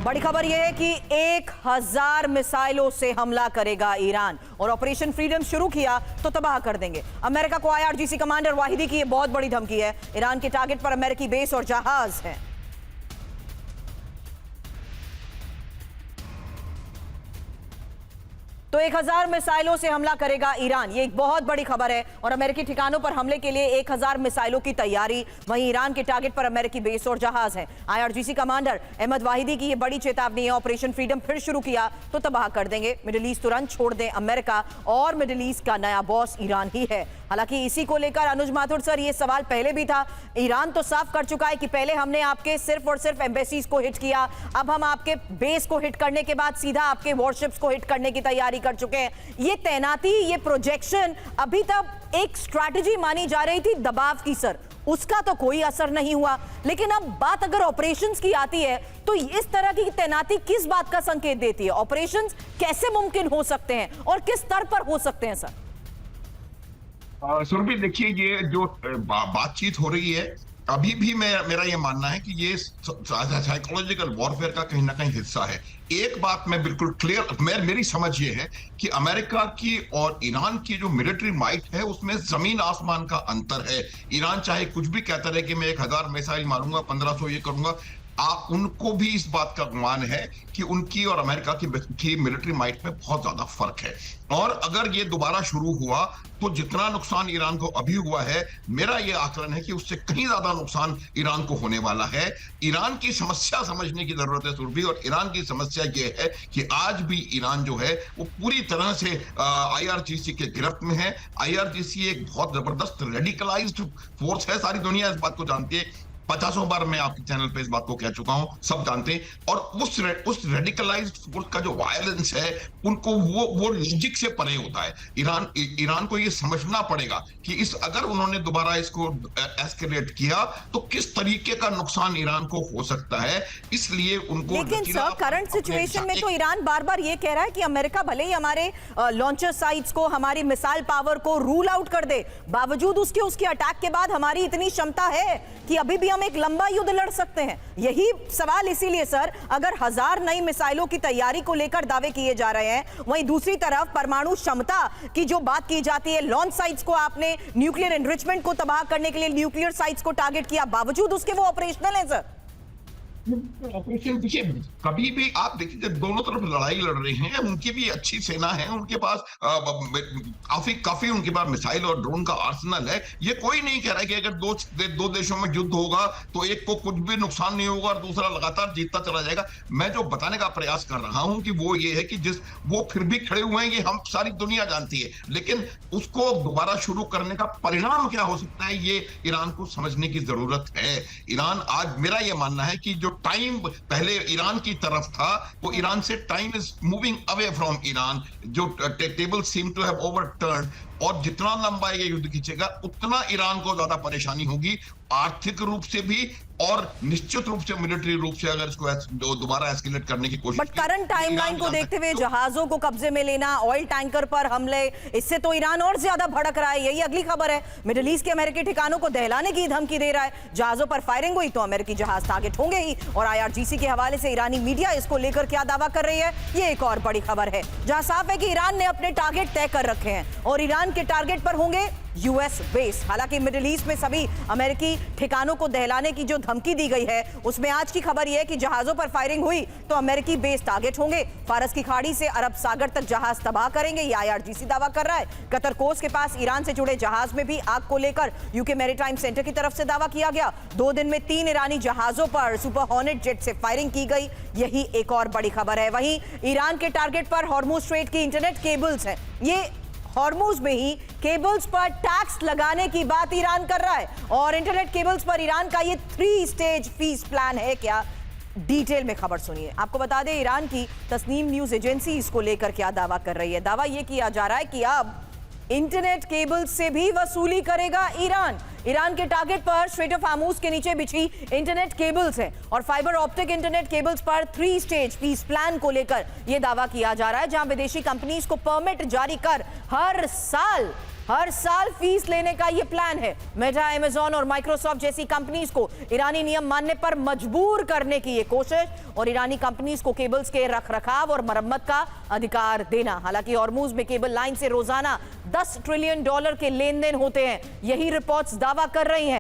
बड़ी खबर यह है कि 1000 मिसाइलों से हमला करेगा ईरान और ऑपरेशन फ्रीडम शुरू किया तो तबाह कर देंगे। अमेरिका को IRGC कमांडर वाहिदी की यह बहुत बड़ी धमकी है। ईरान के टारगेट पर अमेरिकी बेस और जहाज हैं। तो 1000 मिसाइलों से हमला करेगा ईरान, ये एक बहुत बड़ी खबर है। और अमेरिकी ठिकानों पर हमले के लिए 1000 मिसाइलों की तैयारी। वहीं ईरान के टारगेट पर अमेरिकी बेस और जहाज हैं। IRGC कमांडर अहमद वाहिदी की ये बड़ी चेतावनी है। ऑपरेशन फ्रीडम फिर शुरू किया तो तबाह कर देंगे। मिडिल ईस्ट तुरंत छोड़ दें अमेरिका, और मिडिल ईस्ट का नया बॉस ईरान ही है। हालांकि इसी को लेकर अनुज माथुर सर, ये सवाल पहले भी था। ईरान तो साफ कर चुका है कि पहले हमने आपके सिर्फ और सिर्फ एम्बेसीज को हिट किया, अब हम आपके बेस को हिट करने के बाद सीधा आपके वॉरशिप्स को हिट करने की तैयारी कर चुके हैं। ये तैनाती, ये प्रोजेक्शन अभी तक एक स्ट्रैटेजी मानी जा रही थी दबाव की सर, उसका तो कोई असर नहीं हुआ। लेकिन अब बात अगर ऑपरेशंस की आती है तो इस तरह की तैनाती किस बात का संकेत देती है? ऑपरेशंस कैसे मुमकिन हो सकते हैं और किस स्तर पर हो सकते हैं सर? सुरभि, देखिए, ये जो बातचीत हो रही है अभी भी मेरा ये मानना है कि ये साइकोलॉजिकल वॉरफेयर का कहीं ना कहीं हिस्सा है। एक बात मैं बिल्कुल क्लियर, मेरी समझ ये है कि अमेरिका की और ईरान की जो मिलिट्री माइट है उसमें जमीन आसमान का अंतर है। ईरान चाहे कुछ भी कहता रहे कि मैं 1000 मिसाइल मारूंगा, 1500 ये करूंगा, उनको भी इस बात का गुमान है कि उनकी और अमेरिका की मिलिट्री माइट में बहुत ज्यादा फर्क है। और अगर ये दोबारा शुरू हुआ तो जितना नुकसान ईरान को अभी हुआ है, मेरा ये आकलन है कि उससे कहीं ज्यादा नुकसान ईरान को होने वाला है। ईरान की समस्या समझने की जरूरत है सुरभि, और ईरान की समस्या ये है कि आज भी ईरान जो है वो पूरी तरह से IRGC के गिरफ्त में है। IRGC एक बहुत जबरदस्त रेडिकलाइज्ड फोर्स है, सारी दुनिया इस बात को जानती है। 50 बार मैं आपके चैनल पे इस बात को कह चुका हूं, सब जानते हैं। और उस रेडिकलाइज्ड फोर्स का जो वायलेंस है, उनको वो लॉजिक से परे होता है। ईरान को ये समझना पड़ेगा कि अगर उन्होंने दोबारा इसको एस्केलेट किया तो किस तरीके का नुकसान ईरान को हो सकता है। इसलिए उनको, लेकिन सर करंट सिचुएशन में तो ईरान बार बार ये कह रहा है कि अमेरिका भले ही हमारे लॉन्चर साइट्स को, हमारी मिसाइल पावर को रूल आउट कर दे, बावजूद उसके अटैक के बाद हमारी इतनी क्षमता है कि अभी भी हम एक लंबा युद्ध लड़ सकते हैं। यही सवाल इसीलिए सर, अगर 1000 नई मिसाइलों की तैयारी को लेकर दावे किए जा रहे हैं, वहीं दूसरी तरफ परमाणु क्षमता की जो बात की जाती है, लॉन्च साइट्स को आपने न्यूक्लियर एनरिचमेंट को तबाह करने के लिए न्यूक्लियर साइट्स को टारगेट किया, बावजूद उसके वो ऑपरेशनल है सर। ऑपरेशन देखिए, कभी भी आप देखिए, जब दोनों तरफ लड़ाई लड़ रहे हैं, उनकी भी अच्छी सेना है, उनके पास काफी उनके पास मिसाइल और ड्रोन का आर्सेनल है। ये कोई नहीं कह रहा है कि अगर दो देशों में युद्ध होगा तो एक को कुछ भी नुकसान नहीं होगा और दूसरा लगातार जीतता चला जाएगा। मैं जो बताने का प्रयास कर रहा हूं कि वो ये है कि वो फिर भी खड़े हुए हैं, ये हम सारी दुनिया जानती है। लेकिन उसको दोबारा शुरू करने का परिणाम क्या हो सकता है, ये ईरान को समझने की जरूरत है। ईरान, आज मेरा ये मानना है कि जो टाइम पहले ईरान की तरफ था, वो ईरान से time is moving away from Iran. जो table seem to have overturned, और जितना लंबा ये युद्ध खींचेगा उतना ईरान को ज्यादा परेशानी होगी, आर्थिक रूप से भी और निश्चित रूप से मिलिट्री रूप से, अगर इसको दोबारा एस्केलेट करने की कोशिश। बट करंट टाइमलाइन को देखते हुए जहाजों को कब्जे में लेना, ऑयल टैंकर पर हमले, इससे तो ईरान और ज्यादा भड़क रहा है। यही अगली खबर है, मिडिल ईस्ट के अमेरिकी ठिकानों को दहलाने की धमकी दे रहा है। जहाजों पर फायरिंग हुई तो अमेरिकी जहाज टारगेट होंगे ही। और IRGC के हवाले से ईरानी मीडिया इसको लेकर क्या दावा कर रही है, ये एक और बड़ी खबर है, जहां साफ है कि ईरान ने अपने टारगेट तय कर रखे हैं और ईरान के टारगेट पर होंगे US बेस। हालांकि मिडिल ईस्ट में सभी अमेरिकी ठिकानों को दहलाने की जो धमकी दी गई है, उसमें आज की खबर यह है कि जहाजों पर फायरिंग हुई तो अमेरिकी बेस टारगेट होंगे। फारस की खाड़ी से अरब सागर तक जहाज तबाह करेंगे, ये IRGC दावा कर रहा है। कतर कोस्ट के पास ईरान से जुड़े जहाज में भी आग को लेकर UK मैरीटाइम सेंटर की तरफ से दावा किया गया। 2 दिन में 3 ईरानी जहाजों पर सुपर हॉर्नेट जेट से फायरिंग की गई, यही एक और बड़ी खबर है। वहीं ईरान के टारगेट पर हॉर्मुज स्ट्रेट की इंटरनेट केबल्स हैं। ये हॉर्मुज में ही केबल्स पर टैक्स लगाने की बात ईरान कर रहा है, और इंटरनेट केबल्स पर ईरान का ये 3 स्टेज फीस प्लान है क्या, डिटेल में खबर सुनिए। आपको बता दें, ईरान की तस्नीम न्यूज एजेंसी इसको लेकर क्या दावा कर रही है। दावा यह किया जा रहा है कि अब इंटरनेट केबल से भी वसूली करेगा ईरान। ईरान के टारगेट पर स्ट्रेट ऑफ हार्मुज के नीचे बिछी इंटरनेट केबल्स हैं और फाइबर ऑप्टिक इंटरनेट केबल्स पर 3 स्टेज पीस प्लान को लेकर यह दावा किया जा रहा है, जहां विदेशी कंपनीज को परमिट जारी कर हर साल फीस लेने का ये प्लान है। मेटा, अमेज़न और माइक्रोसॉफ्ट जैसी कंपनीज को ईरानी नियम मानने पर मजबूर करने की ये कोशिश और ईरानी कंपनीज को केबल्स के रखरखाव और मरम्मत का अधिकार देना। हालांकि हॉर्मुज में केबल लाइन से रोजाना $10 ट्रिलियन के लेन देन होते हैं, यही रिपोर्ट्स दावा कर रही हैं।